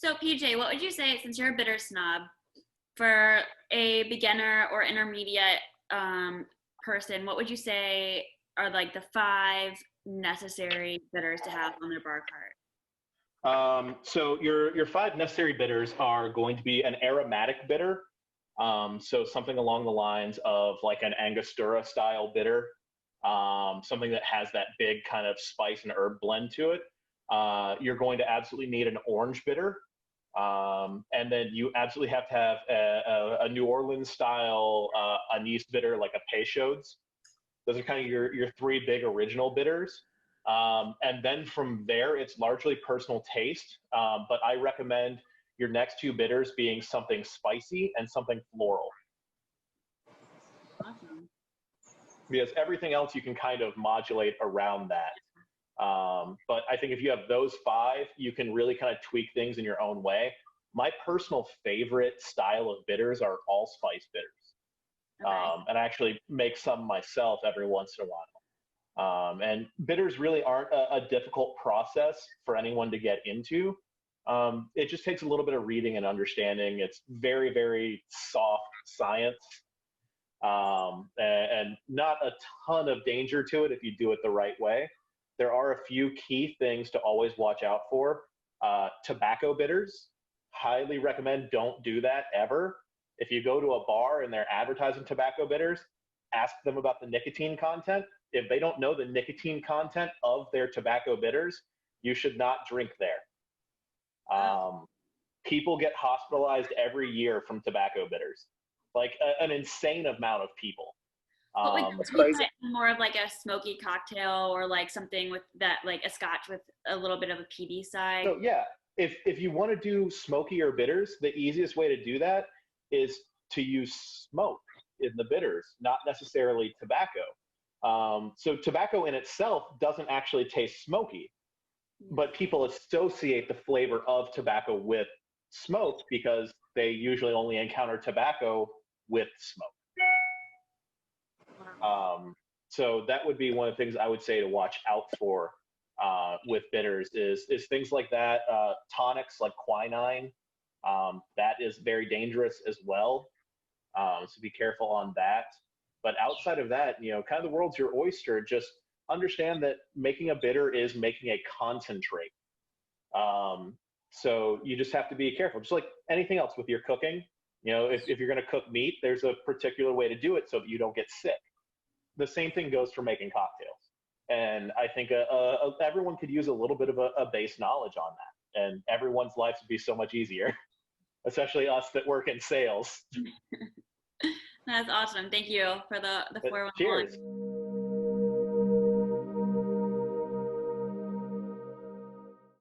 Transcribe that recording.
So PJ, what would you say, since you're a bitter snob, for a beginner or intermediate person, what would you say are like the five necessary bitters to have on their bar cart? So your five necessary bitters are going to be an aromatic bitter. So something along the lines of like an Angostura style bitter, something that has that big kind of spice and herb blend to it. You're going to absolutely need an orange bitter. And then you absolutely have to have a New Orleans style anise bitter, like a Peychaud's. Those are kind of your three big original bitters. And then from there, it's largely personal taste. But I recommend your next two bitters being something spicy and something floral. Awesome. Because everything else you can kind of modulate around that. But I think if you have those five, you can really kind of tweak things in your own way. My personal favorite style of bitters are allspice bitters. Okay. And I actually make some myself every once in a while. And bitters really aren't a difficult process for anyone to get into. It just takes a little bit of reading and understanding. It's very, very soft science, and not a ton of danger to it if you do it the right way. There are a few key things to always watch out for. Tobacco bitters, highly recommend don't do that ever. If you go to a bar and they're advertising tobacco bitters, ask them about the nicotine content. If they don't know the nicotine content of their tobacco bitters, you should not drink there. People get hospitalized every year from tobacco bitters, like an insane amount of people. But would That's you put crazy. it in more of like a smoky cocktail or like something with that, like a scotch with a little bit of a peaty side? So yeah, if you want to do smoky or bitters, the easiest way to do that is to use smoke in the bitters, not necessarily tobacco. So tobacco in itself doesn't actually taste smoky, but people associate the flavor of tobacco with smoke because they usually only encounter tobacco with smoke. So that would be one of the things I would say to watch out for with bitters is things like that. Tonics like quinine, that is very dangerous as well. So be careful on that. But outside of that, kind of the world's your oyster. Just understand that making a bitter is making a concentrate. So you just have to be careful. Just like anything else with your cooking, if you're going to cook meat, there's a particular way to do it so that you don't get sick. The same thing goes for making cocktails. And I think everyone could use a little bit of a base knowledge on that. And everyone's lives would be so much easier, especially us that work in sales. That's awesome. Thank you for the 411. Cheers.